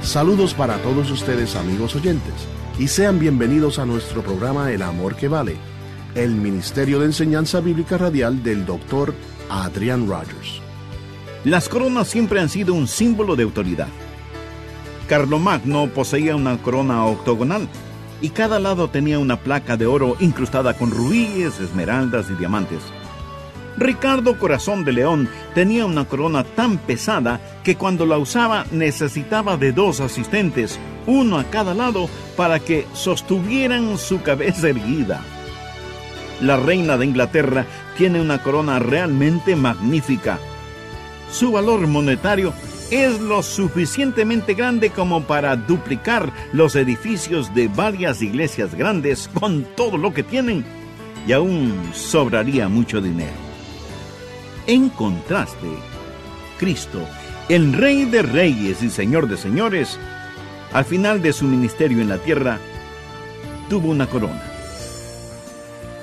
Saludos para todos ustedes, amigos oyentes, y sean bienvenidos a nuestro programa El Amor que Vale, el Ministerio de Enseñanza Bíblica Radial del Dr. Adrian Rogers. Las coronas siempre han sido un símbolo de autoridad. Carlomagno poseía una corona octogonal y cada lado tenía una placa de oro incrustada con rubíes, esmeraldas y diamantes. Ricardo Corazón de León tenía una corona tan pesada que cuando la usaba necesitaba de 2 asistentes, uno a cada lado, para que sostuvieran su cabeza erguida. La reina de Inglaterra tiene una corona realmente magnífica. Su valor monetario es lo suficientemente grande como para duplicar los edificios de varias iglesias grandes con todo lo que tienen, y aún sobraría mucho dinero. En contraste, Cristo, el Rey de Reyes y Señor de Señores, al final de su ministerio en la tierra, tuvo una corona.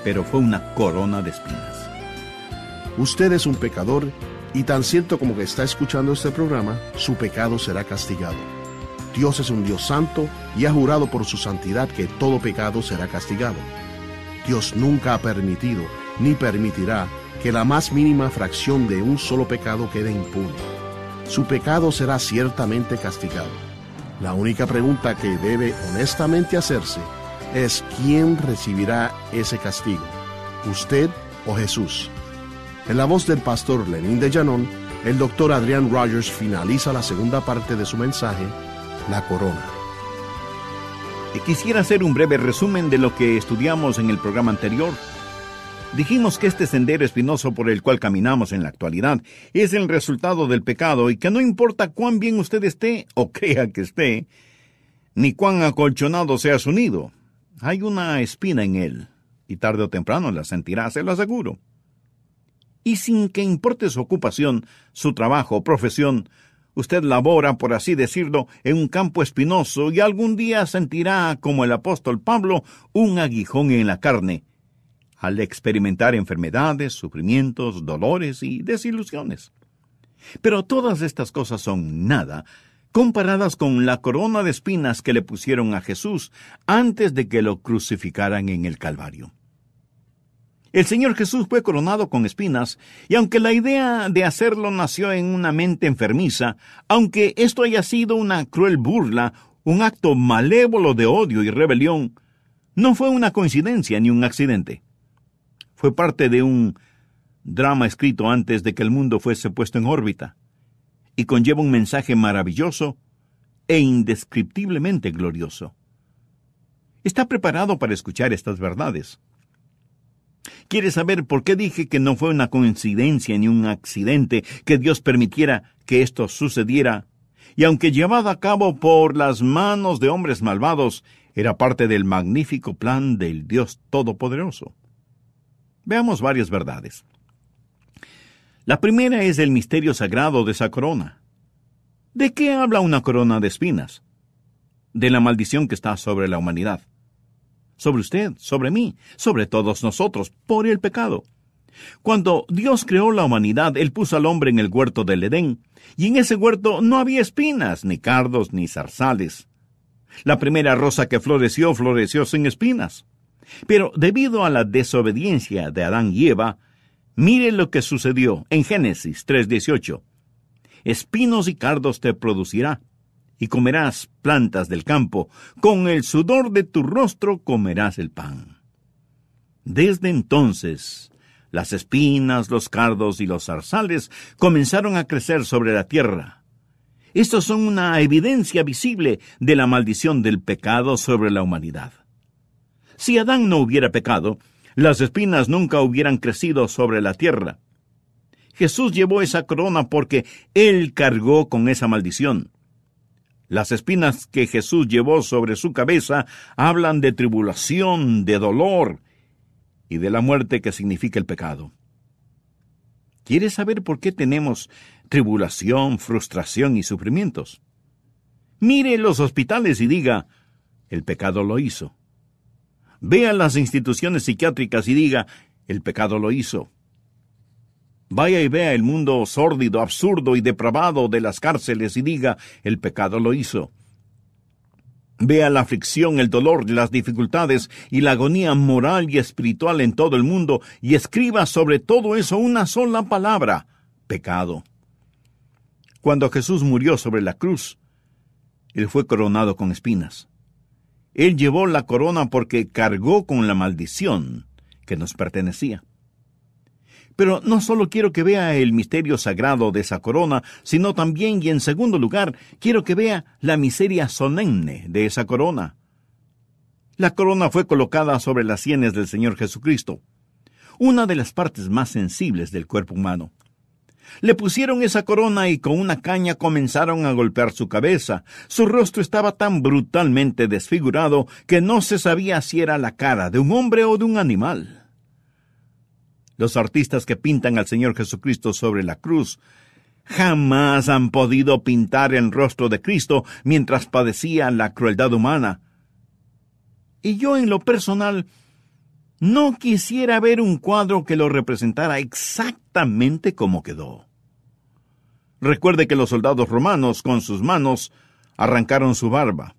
Pero fue una corona de espinas. Usted es un pecador y tan cierto como que está escuchando este programa, su pecado será castigado. Dios es un Dios santo y ha jurado por su santidad que todo pecado será castigado. Dios nunca ha permitido ni permitirá que la más mínima fracción de un solo pecado quede impune. Su pecado será ciertamente castigado. La única pregunta que debe honestamente hacerse es ¿quién recibirá ese castigo? ¿Usted o Jesús? En la voz del pastor Lenín de Llanón, el Dr. Adrian Rogers finaliza la segunda parte de su mensaje, La Corona. Quisiera hacer un breve resumen de lo que estudiamos en el programa anterior. Dijimos que este sendero espinoso por el cual caminamos en la actualidad es el resultado del pecado y que no importa cuán bien usted esté o crea que esté, ni cuán acolchonado sea su nido, hay una espina en él, y tarde o temprano la sentirá, se lo aseguro. Y sin que importe su ocupación, su trabajo o profesión, usted labora, por así decirlo, en un campo espinoso y algún día sentirá, como el apóstol Pablo, un aguijón en la carne, al experimentar enfermedades, sufrimientos, dolores y desilusiones. Pero todas estas cosas son nada comparadas con la corona de espinas que le pusieron a Jesús antes de que lo crucificaran en el Calvario. El Señor Jesús fue coronado con espinas, y aunque la idea de hacerlo nació en una mente enfermiza, aunque esto haya sido una cruel burla, un acto malévolo de odio y rebelión, no fue una coincidencia ni un accidente. Fue parte de un drama escrito antes de que el mundo fuese puesto en órbita, y conlleva un mensaje maravilloso e indescriptiblemente glorioso. ¿Está preparado para escuchar estas verdades? ¿Quiere saber por qué dije que no fue una coincidencia ni un accidente que Dios permitiera que esto sucediera? Y aunque llevado a cabo por las manos de hombres malvados, era parte del magnífico plan del Dios Todopoderoso. Veamos varias verdades. La primera es el misterio sagrado de esa corona. ¿De qué habla una corona de espinas? De la maldición que está sobre la humanidad. Sobre usted, sobre mí, sobre todos nosotros, por el pecado. Cuando Dios creó la humanidad, Él puso al hombre en el huerto del Edén, y en ese huerto no había espinas, ni cardos, ni zarzales. La primera rosa que floreció sin espinas. Pero debido a la desobediencia de Adán y Eva, mire lo que sucedió en Génesis 3:18. Espinos y cardos te producirá, y comerás plantas del campo, con el sudor de tu rostro comerás el pan. Desde entonces, las espinas, los cardos y los zarzales comenzaron a crecer sobre la tierra. Estos son una evidencia visible de la maldición del pecado sobre la humanidad. Si Adán no hubiera pecado, las espinas nunca hubieran crecido sobre la tierra. Jesús llevó esa corona porque Él cargó con esa maldición. Las espinas que Jesús llevó sobre su cabeza hablan de tribulación, de dolor y de la muerte que significa el pecado. ¿Quieres saber por qué tenemos tribulación, frustración y sufrimientos? Mire los hospitales y diga, el pecado lo hizo. Vea las instituciones psiquiátricas y diga, el pecado lo hizo. Vaya y vea el mundo sórdido, absurdo y depravado de las cárceles y diga, el pecado lo hizo. Vea la aflicción, el dolor, las dificultades y la agonía moral y espiritual en todo el mundo y escriba sobre todo eso una sola palabra: pecado. Cuando Jesús murió sobre la cruz, Él fue coronado con espinas. Él llevó la corona porque cargó con la maldición que nos pertenecía. Pero no solo quiero que vea el misterio sagrado de esa corona, sino también, y en segundo lugar, quiero que vea la miseria solemne de esa corona. La corona fue colocada sobre las sienes del Señor Jesucristo, una de las partes más sensibles del cuerpo humano. Le pusieron esa corona y con una caña comenzaron a golpear su cabeza. Su rostro estaba tan brutalmente desfigurado que no se sabía si era la cara de un hombre o de un animal. Los artistas que pintan al Señor Jesucristo sobre la cruz jamás han podido pintar el rostro de Cristo mientras padecía la crueldad humana. Y yo, en lo personal, no quisiera ver un cuadro que lo representara exactamente como quedó. Recuerde que los soldados romanos, con sus manos, arrancaron su barba,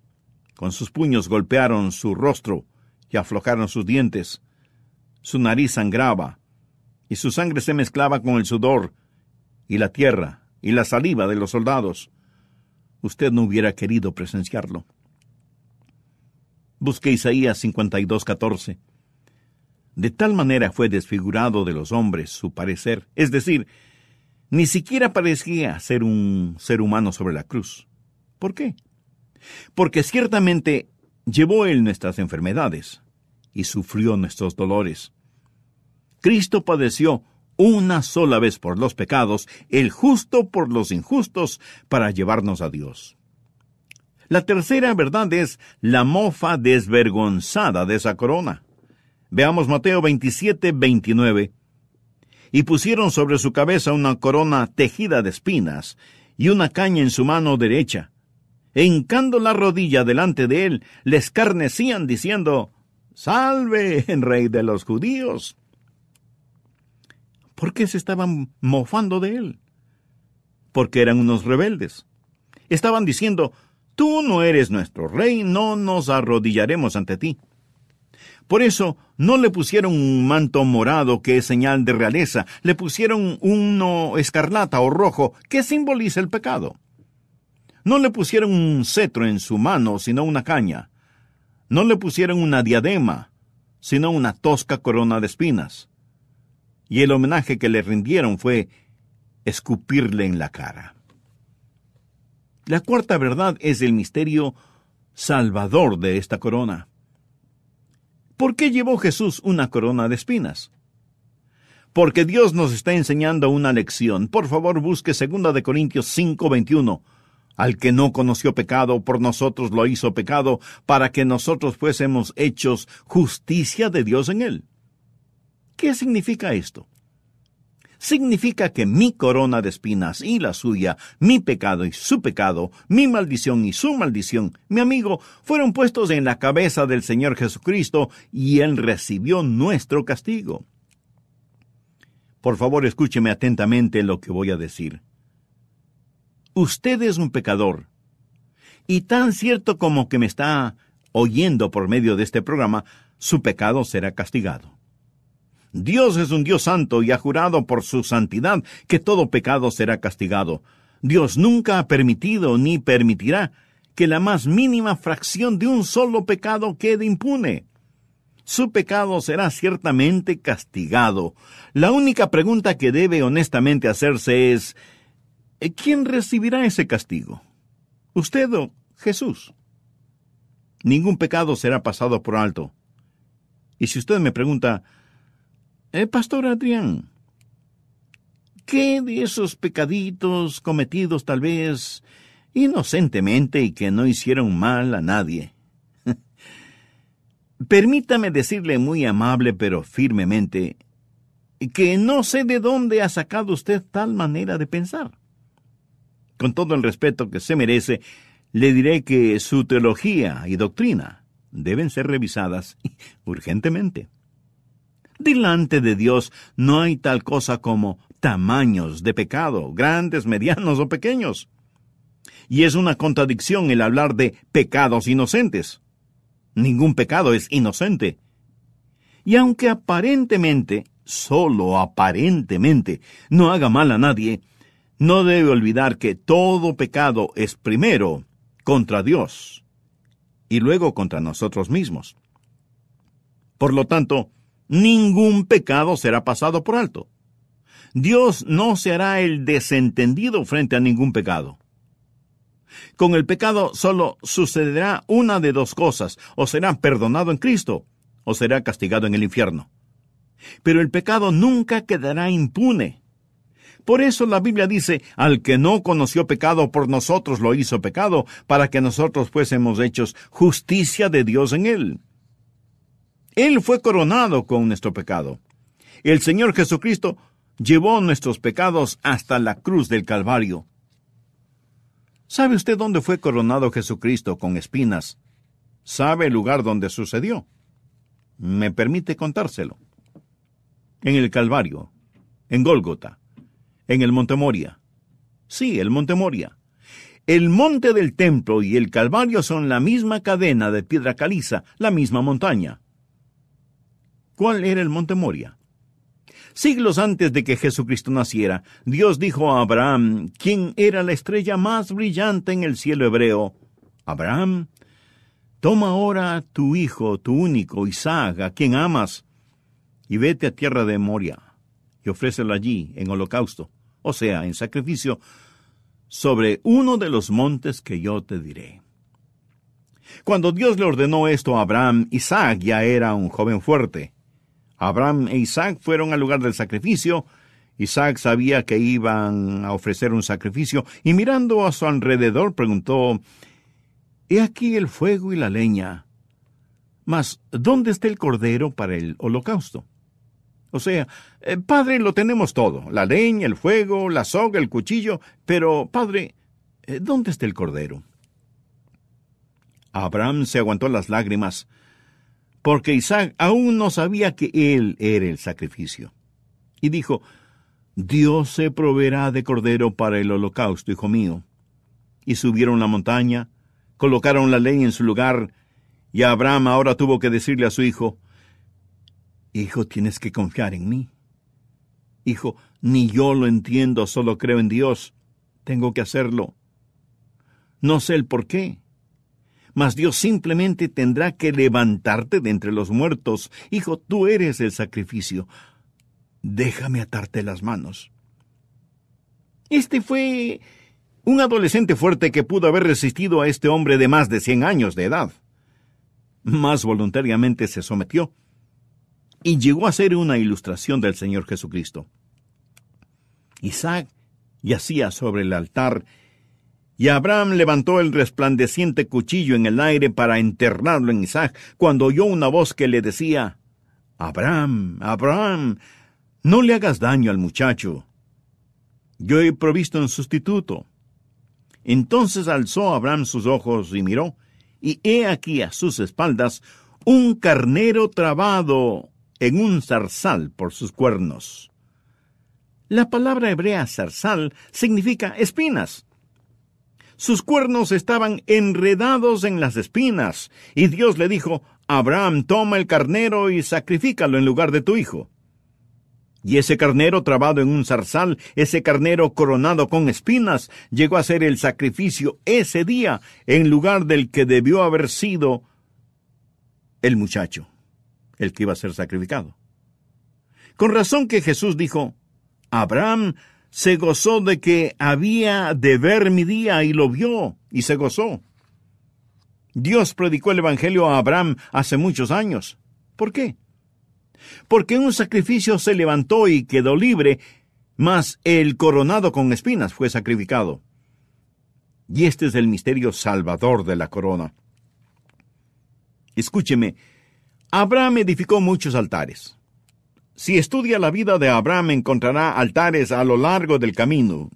con sus puños golpearon su rostro y aflojaron sus dientes. Su nariz sangraba, y su sangre se mezclaba con el sudor y la tierra y la saliva de los soldados. Usted no hubiera querido presenciarlo. Busque Isaías 52:14. De tal manera fue desfigurado de los hombres su parecer, es decir, ni siquiera parecía ser un ser humano sobre la cruz. ¿Por qué? Porque ciertamente llevó Él nuestras enfermedades y sufrió nuestros dolores. Cristo padeció una sola vez por los pecados, el justo por los injustos, para llevarnos a Dios. La tercera verdad es la mofa desvergonzada de esa corona. Veamos Mateo 27:29. Y pusieron sobre su cabeza una corona tejida de espinas y una caña en su mano derecha. E hincando la rodilla delante de él, le escarnecían diciendo: ¡Salve, Rey de los judíos! ¿Por qué se estaban mofando de él? Porque eran unos rebeldes. Estaban diciendo: tú no eres nuestro rey, no nos arrodillaremos ante ti. Por eso no le pusieron un manto morado que es señal de realeza, le pusieron uno escarlata o rojo que simboliza el pecado. No le pusieron un cetro en su mano, sino una caña. No le pusieron una diadema, sino una tosca corona de espinas. Y el homenaje que le rindieron fue escupirle en la cara. La cuarta verdad es el misterio salvador de esta corona. ¿Por qué llevó Jesús una corona de espinas? Porque Dios nos está enseñando una lección. Por favor, busque 2 Corintios 5:21. Al que no conoció pecado, por nosotros lo hizo pecado, para que nosotros fuésemos hechos justicia de Dios en él. ¿Qué significa esto? Significa que mi corona de espinas y la suya, mi pecado y su pecado, mi maldición y su maldición, mi amigo, fueron puestos en la cabeza del Señor Jesucristo y Él recibió nuestro castigo. Por favor, escúcheme atentamente lo que voy a decir. Usted es un pecador, y tan cierto como que me está oyendo por medio de este programa, su pecado será castigado. Dios es un Dios santo y ha jurado por su santidad que todo pecado será castigado. Dios nunca ha permitido ni permitirá que la más mínima fracción de un solo pecado quede impune. Su pecado será ciertamente castigado. La única pregunta que debe honestamente hacerse es: ¿quién recibirá ese castigo? ¿Usted o Jesús? Ningún pecado será pasado por alto. Y si usted me pregunta: Pastor Adrián, ¿qué de esos pecaditos cometidos tal vez inocentemente y que no hicieron mal a nadie? Permítame decirle muy amable pero firmemente que no sé de dónde ha sacado usted tal manera de pensar. Con todo el respeto que se merece, le diré que su teología y doctrina deben ser revisadas urgentemente. Delante de Dios no hay tal cosa como tamaños de pecado, grandes, medianos o pequeños. Y es una contradicción el hablar de pecados inocentes. Ningún pecado es inocente. Y aunque aparentemente, solo aparentemente, no haga mal a nadie, no debe olvidar que todo pecado es primero contra Dios y luego contra nosotros mismos. Por lo tanto, ningún pecado será pasado por alto. Dios no se hará el desentendido frente a ningún pecado. Con el pecado solo sucederá una de dos cosas: o será perdonado en Cristo, o será castigado en el infierno. Pero el pecado nunca quedará impune. Por eso la Biblia dice: al que no conoció pecado, por nosotros lo hizo pecado, para que nosotros fuésemos hechos justicia de Dios en él. Él fue coronado con nuestro pecado. El Señor Jesucristo llevó nuestros pecados hasta la cruz del Calvario. ¿Sabe usted dónde fue coronado Jesucristo con espinas? ¿Sabe el lugar donde sucedió? ¿Me permite contárselo? En el Calvario, en Gólgota, en el Monte Moria. Sí, el Monte Moria. El monte del templo y el Calvario son la misma cadena de piedra caliza, la misma montaña. ¿Cuál era el Monte Moria? Siglos antes de que Jesucristo naciera, Dios dijo a Abraham, quien era la estrella más brillante en el cielo hebreo: Abraham, toma ahora tu hijo, tu único, Isaac, a quien amas, y vete a tierra de Moria, y ofrécelo allí en holocausto, o sea, en sacrificio, sobre uno de los montes que yo te diré. Cuando Dios le ordenó esto a Abraham, Isaac ya era un joven fuerte. Abraham e Isaac fueron al lugar del sacrificio. Isaac sabía que iban a ofrecer un sacrificio, y mirando a su alrededor preguntó: «He aquí el fuego y la leña, mas ¿dónde está el cordero para el holocausto?» O sea, Padre, lo tenemos todo: la leña, el fuego, la soga, el cuchillo, pero, Padre, ¿dónde está el cordero? Abraham se aguantó las lágrimas, porque Isaac aún no sabía que él era el sacrificio. Y dijo: «Dios se proveerá de cordero para el holocausto, hijo mío». Y subieron la montaña, colocaron la leña en su lugar, y Abraham ahora tuvo que decirle a su hijo: «Hijo, tienes que confiar en mí. Hijo, ni yo lo entiendo, solo creo en Dios. Tengo que hacerlo. No sé el por qué, mas Dios simplemente tendrá que levantarte de entre los muertos. Hijo, tú eres el sacrificio. Déjame atarte las manos». Este fue un adolescente fuerte que pudo haber resistido a este hombre de más de 100 años de edad. Más voluntariamente se sometió, y llegó a ser una ilustración del Señor Jesucristo. Isaac yacía sobre el altar, y Abraham levantó el resplandeciente cuchillo en el aire para enterrarlo en Isaac, cuando oyó una voz que le decía: «Abraham, Abraham, no le hagas daño al muchacho. Yo he provisto un sustituto». Entonces alzó Abraham sus ojos y miró, y he aquí a sus espaldas un carnero trabado en un zarzal por sus cuernos. La palabra hebrea zarzal significa espinas. Sus cuernos estaban enredados en las espinas, y Dios le dijo: «Abraham, toma el carnero y sacrifícalo en lugar de tu hijo». Y ese carnero trabado en un zarzal, ese carnero coronado con espinas, llegó a ser el sacrificio ese día, en lugar del que debió haber sido el muchacho, el que iba a ser sacrificado. Con razón que Jesús dijo: «Abraham se gozó de que había de ver mi día, y lo vio, y se gozó». Dios predicó el Evangelio a Abraham hace muchos años. ¿Por qué? Porque un sacrificio se levantó y quedó libre, mas el coronado con espinas fue sacrificado. Y este es el misterio salvador de la corona. Escúcheme, Abraham edificó muchos altares. Si estudia la vida de Abraham, encontrará altares a lo largo del camino.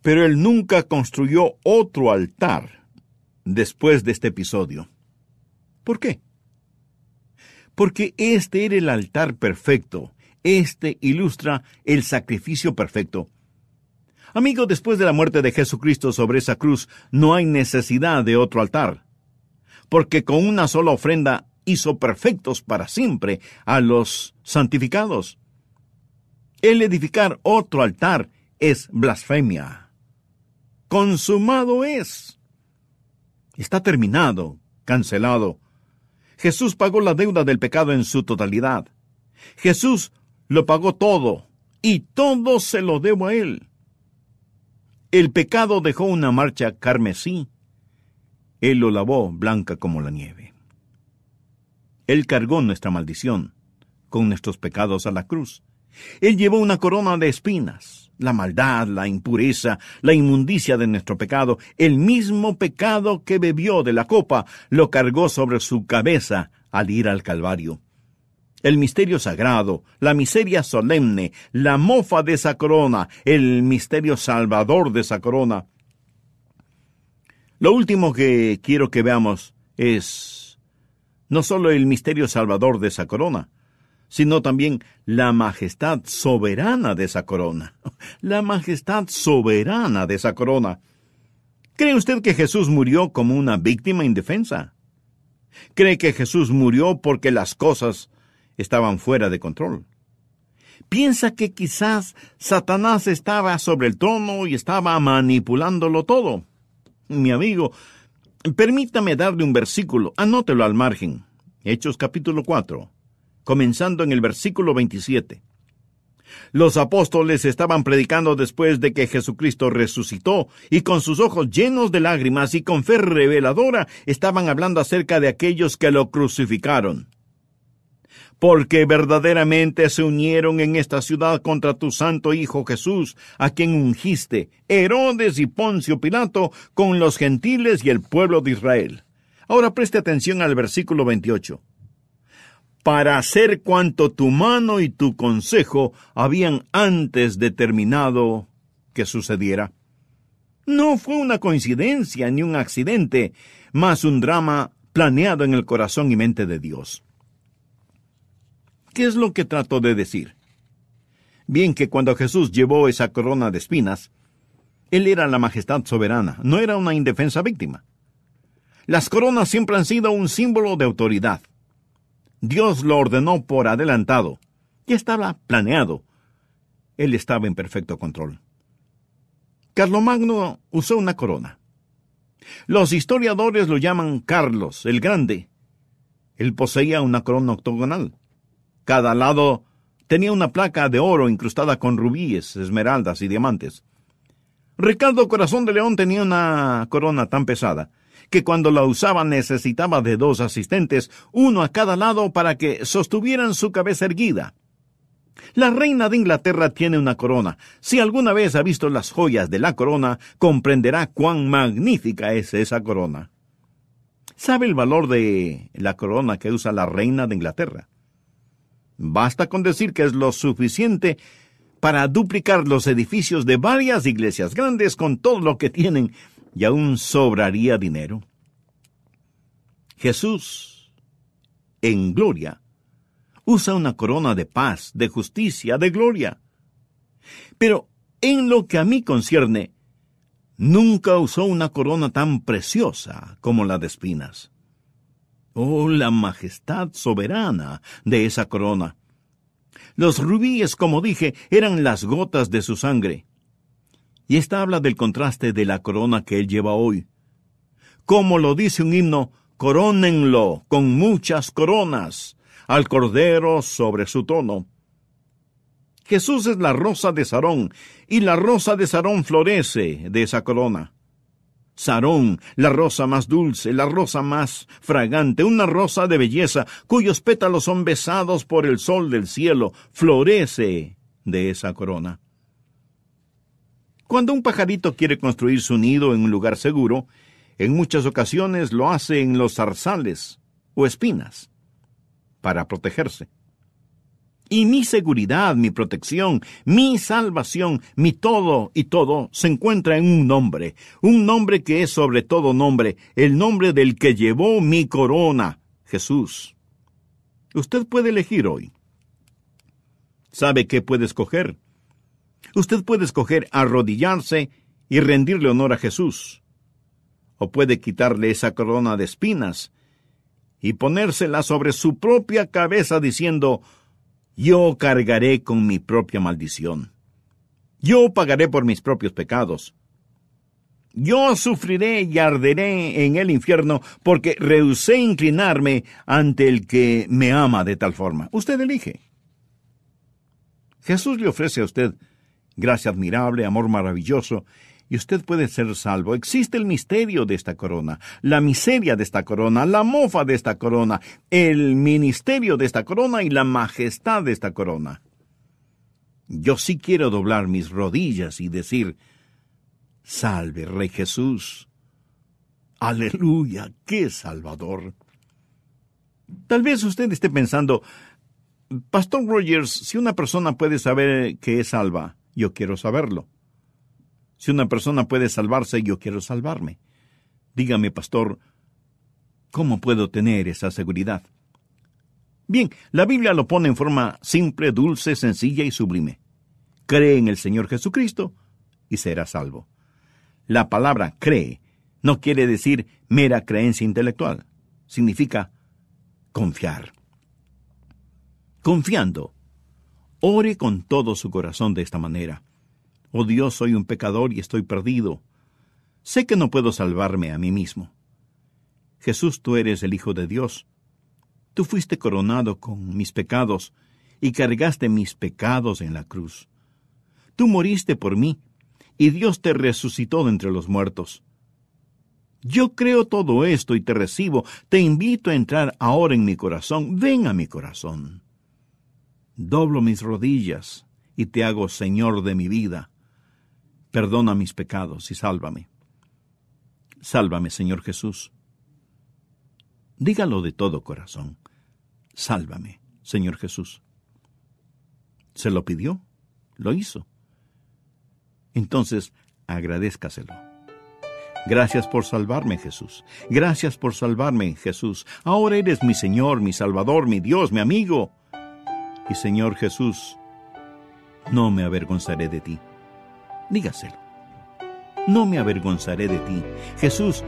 Pero él nunca construyó otro altar después de este episodio. ¿Por qué? Porque este era el altar perfecto. Este ilustra el sacrificio perfecto. Amigo, después de la muerte de Jesucristo sobre esa cruz, no hay necesidad de otro altar, porque con una sola ofrenda hizo perfectos para siempre a los santificados. El edificar otro altar es blasfemia. Consumado es. Está terminado, cancelado. Jesús pagó la deuda del pecado en su totalidad. Jesús lo pagó todo, y todo se lo debo a Él. El pecado dejó una marcha carmesí. Él lo lavó blanca como la nieve. Él cargó nuestra maldición con nuestros pecados a la cruz. Él llevó una corona de espinas, la maldad, la impureza, la inmundicia de nuestro pecado. El mismo pecado que bebió de la copa lo cargó sobre su cabeza al ir al Calvario. El misterio sagrado, la miseria solemne, la mofa de esa corona, el misterio salvador de esa corona. Lo último que quiero que veamos es no solo el misterio salvador de esa corona, sino también la majestad soberana de esa corona. La majestad soberana de esa corona. ¿Cree usted que Jesús murió como una víctima indefensa? ¿Cree que Jesús murió porque las cosas estaban fuera de control? ¿Piensa que quizás Satanás estaba sobre el trono y estaba manipulándolo todo? Mi amigo, permítame darle un versículo, anótelo al margen. Hechos capítulo 4, comenzando en el versículo 27. Los apóstoles estaban predicando después de que Jesucristo resucitó, y con sus ojos llenos de lágrimas y con fe reveladora estaban hablando acerca de aquellos que lo crucificaron. Porque verdaderamente se unieron en esta ciudad contra tu santo Hijo Jesús, a quien ungiste, Herodes y Poncio Pilato, con los gentiles y el pueblo de Israel. Ahora preste atención al versículo 28. Para hacer cuanto tu mano y tu consejo habían antes determinado que sucediera. No fue una coincidencia ni un accidente, mas un drama planeado en el corazón y mente de Dios. ¿Qué es lo que trato de decir? Bien, que cuando Jesús llevó esa corona de espinas, Él era la majestad soberana, no era una indefensa víctima. Las coronas siempre han sido un símbolo de autoridad. Dios lo ordenó por adelantado. Ya estaba planeado. Él estaba en perfecto control. Carlomagno usó una corona. Los historiadores lo llaman Carlos el Grande. Él poseía una corona octogonal. Cada lado tenía una placa de oro incrustada con rubíes, esmeraldas y diamantes. Ricardo Corazón de León tenía una corona tan pesada que cuando la usaba necesitaba de 2 asistentes, uno a cada lado para que sostuvieran su cabeza erguida. La reina de Inglaterra tiene una corona. Si alguna vez ha visto las joyas de la corona, comprenderá cuán magnífica es esa corona. ¿Sabe el valor de la corona que usa la reina de Inglaterra? Basta con decir que es lo suficiente para duplicar los edificios de varias iglesias grandes con todo lo que tienen, y aún sobraría dinero. Jesús, en gloria, usa una corona de paz, de justicia, de gloria. Pero en lo que a mí concierne, nunca usó una corona tan preciosa como la de espinas. Oh, la majestad soberana de esa corona. Los rubíes, como dije, eran las gotas de su sangre. Y esta habla del contraste de la corona que él lleva hoy. Como lo dice un himno, corónenlo con muchas coronas, al Cordero sobre su trono. Jesús es la rosa de Sarón, y la rosa de Sarón florece de esa corona. Sarón, la rosa más dulce, la rosa más fragante, una rosa de belleza, cuyos pétalos son besados por el sol del cielo, florece de esa corona. Cuando un pajarito quiere construir su nido en un lugar seguro, en muchas ocasiones lo hace en los zarzales o espinas, para protegerse. Y mi seguridad, mi protección, mi salvación, mi todo y todo se encuentra en un nombre que es sobre todo nombre, el nombre del que llevó mi corona, Jesús. Usted puede elegir hoy. ¿Sabe qué puede escoger? Usted puede escoger arrodillarse y rendirle honor a Jesús, o puede quitarle esa corona de espinas y ponérsela sobre su propia cabeza diciendo: yo cargaré con mi propia maldición. Yo pagaré por mis propios pecados. Yo sufriré y arderé en el infierno porque rehusé inclinarme ante el que me ama de tal forma. Usted elige. Jesús le ofrece a usted gracia admirable, amor maravilloso, y usted puede ser salvo. Existe el misterio de esta corona, la miseria de esta corona, la mofa de esta corona, el ministerio de esta corona y la majestad de esta corona. Yo sí quiero doblar mis rodillas y decir: salve, Rey Jesús. Aleluya, qué Salvador. Tal vez usted esté pensando: Pastor Rogers, si una persona puede saber que es salva, yo quiero saberlo. Si una persona puede salvarse, yo quiero salvarme. Dígame, pastor, ¿cómo puedo tener esa seguridad? Bien, la Biblia lo pone en forma simple, dulce, sencilla y sublime. Cree en el Señor Jesucristo y serás salvo. La palabra cree no quiere decir mera creencia intelectual. Significa confiar. Confiando, ore con todo su corazón de esta manera: oh Dios, soy un pecador y estoy perdido. Sé que no puedo salvarme a mí mismo. Jesús, tú eres el Hijo de Dios. Tú fuiste coronado con mis pecados y cargaste mis pecados en la cruz. Tú moriste por mí y Dios te resucitó de entre los muertos. Yo creo todo esto y te recibo. Te invito a entrar ahora en mi corazón. Ven a mi corazón. Doblo mis rodillas y te hago Señor de mi vida. Perdona mis pecados y sálvame. Sálvame, Señor Jesús. Dígalo de todo corazón: sálvame, Señor Jesús. ¿Se lo pidió? Lo hizo. Entonces, agradézcaselo. Gracias por salvarme, Jesús. Gracias por salvarme, Jesús. Ahora eres mi Señor, mi Salvador, mi Dios, mi amigo. Y Señor Jesús, no me avergonzaré de ti. Dígaselo. No me avergonzaré de ti. Jesús,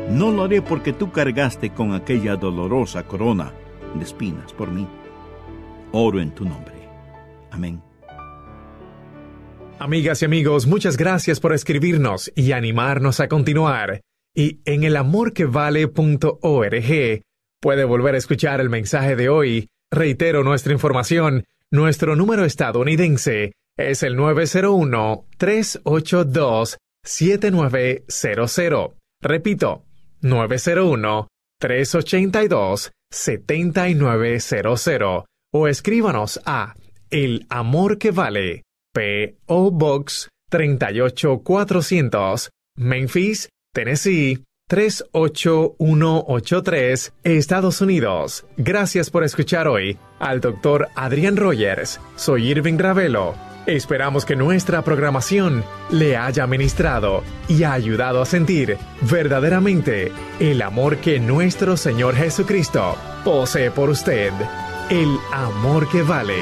no lo haré porque tú cargaste con aquella dolorosa corona de espinas por mí. Oro en tu nombre. Amén. Amigas y amigos, muchas gracias por escribirnos y animarnos a continuar. Y en elamorquevale.org puede volver a escuchar el mensaje de hoy. Reitero nuestra información. Nuestro número estadounidense es el 901-382-7900. Repito, 901-382-7900. O escríbanos a El Amor que Vale, P.O. Box 38400, Memphis, Tennessee 38183, Estados Unidos. Gracias por escuchar hoy al Dr. Adrian Rogers. Soy Irving Ravelo. Esperamos que nuestra programación le haya ministrado y ha ayudado a sentir verdaderamente el amor que nuestro Señor Jesucristo posee por usted. El amor que vale.